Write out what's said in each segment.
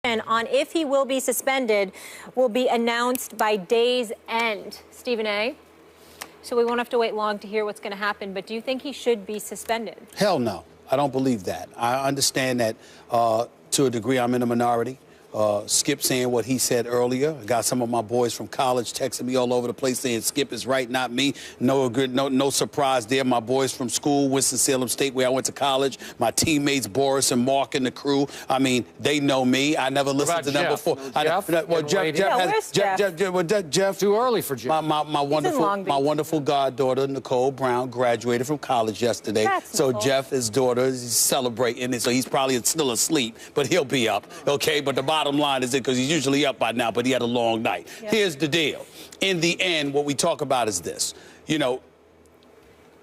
On if he will be suspended will be announced by day's end. Stephen A. So we won't have to wait long to hear what's going to happen, but do you think he should be suspended? Hell no. I don't believe that. I understand that to a degree I'm in a minority. Skip saying what he said earlier. I got some of my boys from college texting me all over the place saying Skip is right, not me. No surprise there. My boys from school, Winston-Salem State, where I went to college, my teammates Boris and Mark and the crew. I mean, they know me. I never listened to them before. Jeff. Too early for Jeff. My wonderful goddaughter Nicole Brown graduated from college yesterday. So Jeff, his daughter, is celebrating it. So he's probably still asleep, but he'll be up. Okay, but the bottom line is it because he's usually up by now, but he had a long night. Yep. Here's the deal. In the end, what we talk about is this. You know,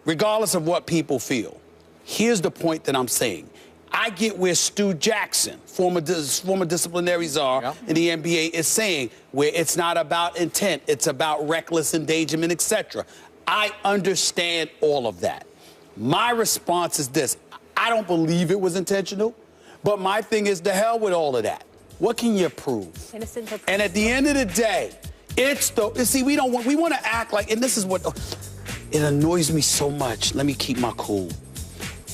regardless of what people feel, here's the point that I'm saying. I get where Stu Jackson, former disciplinary czar in the NBA, is saying where it's not about intent, it's about reckless endangerment, etc. I understand all of that. My response is this. I don't believe it was intentional, but my thing is to hell with all of that. What can you prove? Innocent. And at the end of the day, it's the, see, we want to act like, and this is what, it annoys me so much. Let me keep my cool.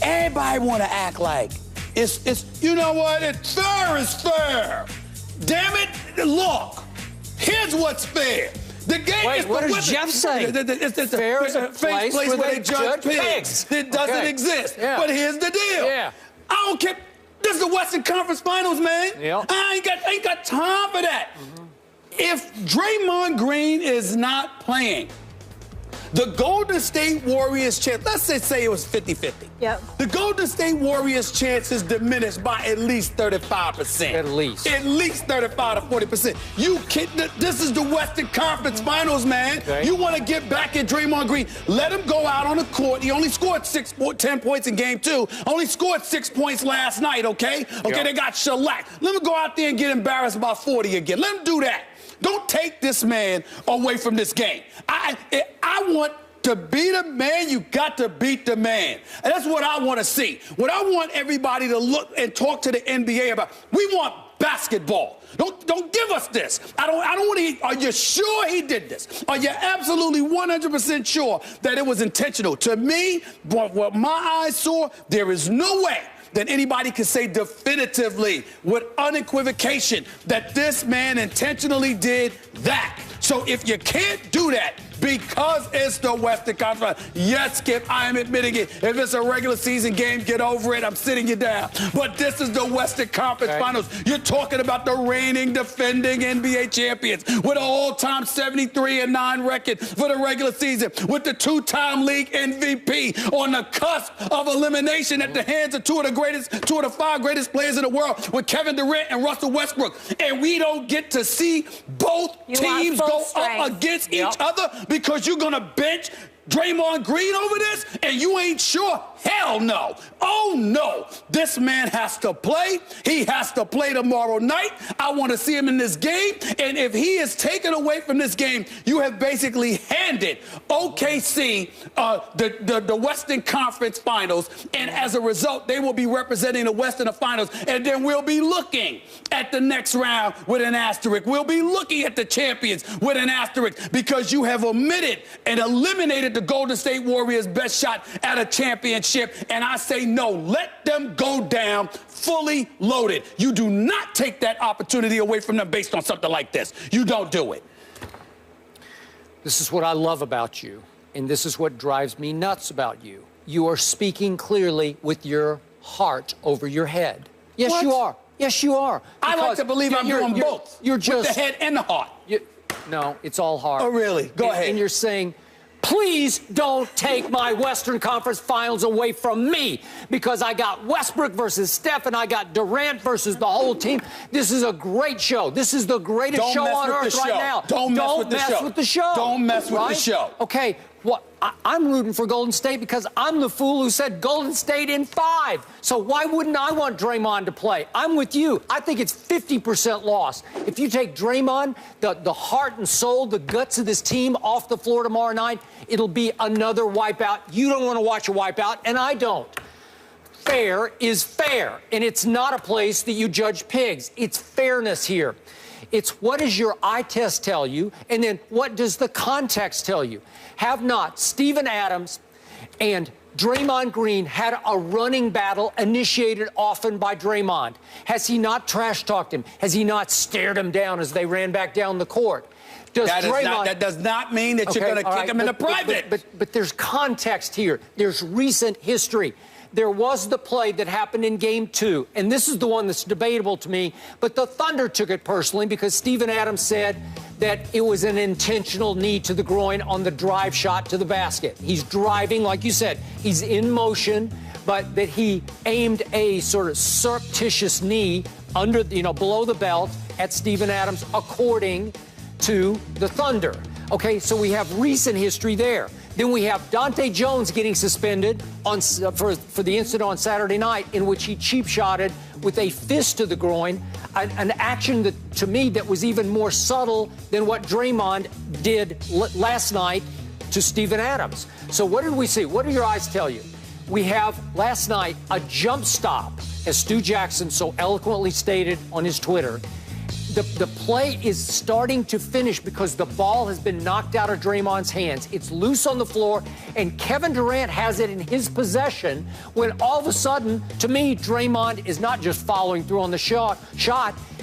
Everybody want to act like it's, you know what, it's fair is fair. Damn it, look, here's what's fair. The game is what does Jeff say? It's fair is a place where they judge pigs. It doesn't exist. Yeah. But here's the deal. Yeah. I don't care. This is the Western Conference Finals, man. Yep. I ain't got time for that. If Draymond Green is not playing, the Golden State Warriors chance, let's say it was 50-50. Yep. The Golden State Warriors chances diminished by at least 35%. At least. At least 35 to 40%. You kidding? This is the Western Conference Finals, man. Okay. You want to get back at Draymond Green. Let him go out on the court. He only scored 10 points in game 2. Only scored 6 points last night, okay? Okay, They got shellacked. Let him go out there and get embarrassed by 40 again. Let him do that. Don't take this man away from this game. I want to be the man, you got to beat the man. And that's what I want to see. What I want everybody to look and talk to the NBA about. We want basketball. Don't give us this. I don't want to. Are you sure he did this? Are you absolutely 100% sure that it was intentional? To me, what my eyes saw, there is no way that anybody can say definitively with unequivocation that this man intentionally did that. So if you can't do that because it's the Western Conference, yes, Skip, I am admitting it. If it's a regular season game, get over it. I'm sitting you down. But this is the Western Conference Finals. You're talking about the reigning, defending NBA champions with an all-time 73-9 record for the regular season, with the two-time league MVP on the cusp of elimination at the hands of two of the 5 greatest players in the world, with Kevin Durant and Russell Westbrook. And we don't get to see both teams go up against each other because you're going to bench Draymond Green over this and you ain't sure? Hell no. Oh, no. This man has to play. He has to play tomorrow night. I want to see him in this game. And if he is taken away from this game, you have basically handed OKC the Western Conference Finals. And as a result, they will be representing the West in the Finals. And then we'll be looking at the next round with an asterisk. We'll be looking at the champions with an asterisk because you have omitted and eliminated the Golden State Warriors' best shot at a championship. And I say no, let them go down fully loaded. You do not take that opportunity away from them based on something like this. You don't do it. This is what I love about you, and this is what drives me nuts about you. You are speaking clearly with your heart over your head. Yes, you are. Yes, you are. I like to believe I'm doing both. You're just with the head and the heart. No, it's all heart. Oh, really? Go ahead. And you're saying, please don't take my Western Conference Finals away from me because I got Westbrook versus Steph and I got Durant versus the whole team. This is a great show. This is the greatest show on earth right now. Don't mess with the show. Don't mess with the show. Okay, I'm rooting for Golden State because I'm the fool who said Golden State in 5. So why wouldn't I want Draymond to play? I'm with you. I think it's 50% loss. If you take Draymond, the heart and soul, the guts of this team off the floor tomorrow night, it'll be another wipeout. You don't want to watch a wipeout, and I don't. fair is fair, and it's not a place that you judge pigs. It's fairness here. It's what does your eye test tell you, and then what does the context tell you? Have not Steven Adams and Draymond Green had a running battle initiated often by Draymond? Has he not trash-talked him? Has he not stared him down as they ran back down the court? That does not mean that you're going to kick him in the private. But there's context here. There's recent history. There was the play that happened in Game 2, and this is the one that's debatable to me, but the Thunder took it personally because Steven Adams said that it was an intentional knee to the groin on the drive shot to the basket. He's driving, like you said, he's in motion, but that he aimed a sort of surreptitious knee under, below the belt at Steven Adams, according to the Thunder. Okay, so we have recent history there. Then we have Dante Jones getting suspended for the incident on Saturday night in which he cheap-shotted with a fist to the groin, an action that, to me, that was even more subtle than what Draymond did last night to Steven Adams. So what did we see? What do your eyes tell you? We have, last night, a jump stop, as Stu Jackson so eloquently stated on his Twitter. The play is starting to finish because the ball has been knocked out of Draymond's hands. It's loose on the floor, and Kevin Durant has it in his possession when all of a sudden, to me, Draymond is not just following through on the shot.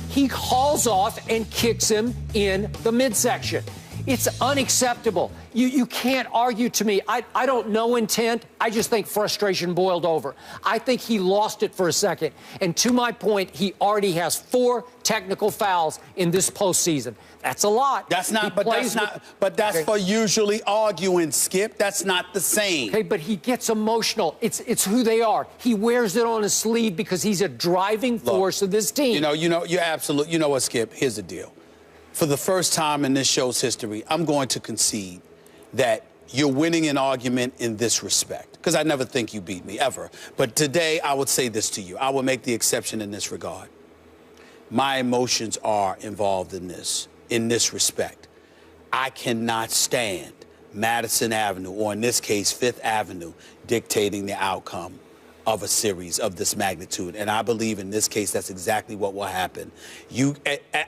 He hauls off and kicks him in the midsection. It's unacceptable. You can't argue to me. I don't know intent. I just think frustration boiled over. I think he lost it for a second. And to my point, he already has 4 technical fouls in this postseason. That's a lot. That's for usually arguing, Skip. That's not the same. Okay, but he gets emotional. It's who they are. He wears it on his sleeve because he's a driving force of this team. You're absolute. You know what, Skip? Here's the deal. For the first time in this show's history, I'm going to concede that you're winning an argument in this respect, because I never think you beat me, ever. But today, I would say this to you. I will make the exception in this regard. My emotions are involved in this respect. I cannot stand Madison Avenue, or in this case, Fifth Avenue, dictating the outcome of a series of this magnitude. And I believe in this case that's exactly what will happen.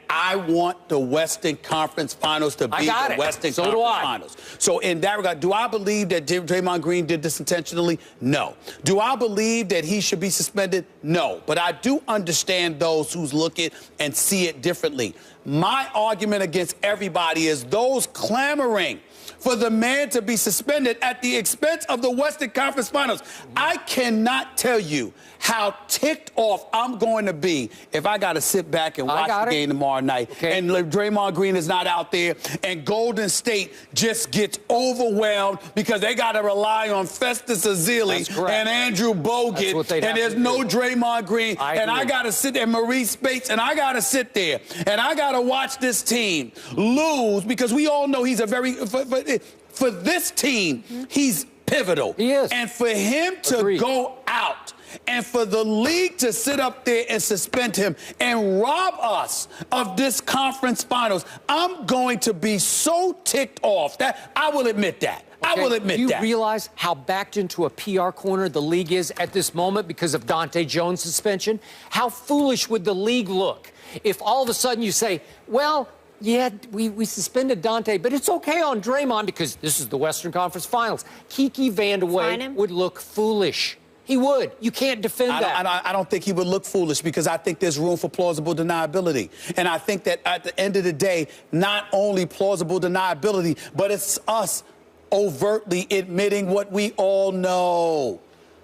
I want the Western Conference Finals to be the Western Conference Finals. So in that regard, do I believe that Draymond Green did this intentionally? No. Do I believe that he should be suspended? No. But I do understand those who look at and see it differently. My argument against everybody is those clamoring for the man to be suspended at the expense of the Western Conference Finals. I cannot tell you how ticked off I'm going to be if I got to sit back and watch the game tomorrow night, and Draymond Green is not out there, and Golden State just gets overwhelmed because they got to rely on Festus Ezeli and Andrew Bogut, and there's no Draymond Green, and I got to sit there, Maurice Spates, and I got to sit there, and I got to watch this team lose, because we all know he's a very, for this team, he's pivotal. He is. And for him to go out and for the league to sit up there and suspend him and rob us of this conference finals, I'm going to be so ticked off that I will admit that. I will admit that. Do you realize how backed into a PR corner the league is at this moment because of Dante Jones' suspension? How foolish would the league look if all of a sudden you say, well, yeah, we suspended Dante, but it's okay on Draymond because this is the Western Conference Finals. Kiki Vandeweghe would look foolish. He would. You can't defend that. I don't think he would look foolish, because I think there's room for plausible deniability. And I think that at the end of the day, not only plausible deniability, but it's us overtly admitting what we all know.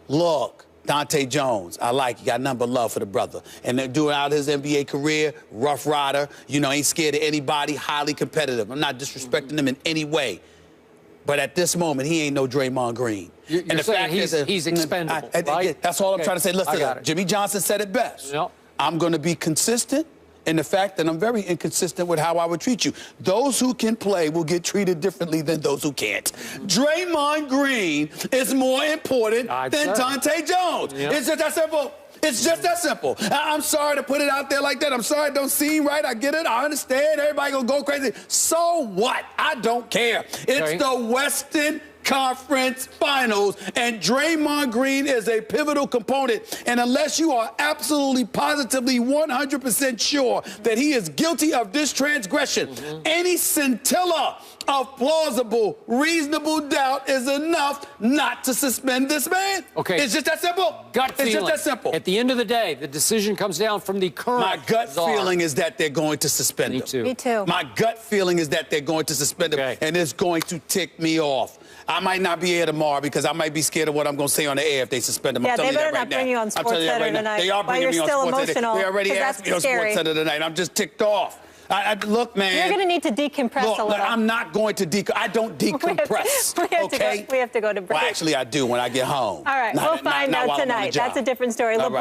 Look, Dante Jones, I like you. Got nothing but love for the brother. And they're doing out his NBA career, rough rider, ain't scared of anybody, highly competitive. I'm not disrespecting him in any way. But at this moment, he ain't no Draymond Green. You're and the saying fact he's expendable, right? That's all I'm trying to say. Listen, Jimmy Johnson said it best. Yep. I'm going to be consistent in the fact that I'm very inconsistent with how I would treat you. Those who can play will get treated differently than those who can't. Draymond Green is more important than Dante Jones. Yep. It's just that simple. It's just that simple. I'm sorry to put it out there like that. I'm sorry it don't seem right. I get it. I understand. Everybody gonna go crazy. So what? I don't care. It's the Western Conference Finals, and Draymond Green is a pivotal component. And unless you are absolutely, positively, 100% sure that he is guilty of this transgression, any scintilla of plausible, reasonable doubt is enough not to suspend this man. Okay. It's just that simple. Gut feeling. It's just that simple. At the end of the day, the decision comes down from the current My gut czar. feeling is that they're going to suspend him. Me too. Me too. My gut feeling is that they're going to suspend him, and it's going to tick me off. I might not be here tomorrow because I might be scared of what I'm going to say on the air if they suspend him. Yeah, I'm telling they better you that not right bring now. you on Sports Center tonight. They are bringing me on still Sports Center. emotional. They already asked me on Sports Center tonight. I'm just ticked off. Look, man. You're going to need to decompress a little. I'm not going to I don't decompress. We have to go to break. Well, actually, I do when I get home. All right, we'll find out tonight. That's a different story. LeBron.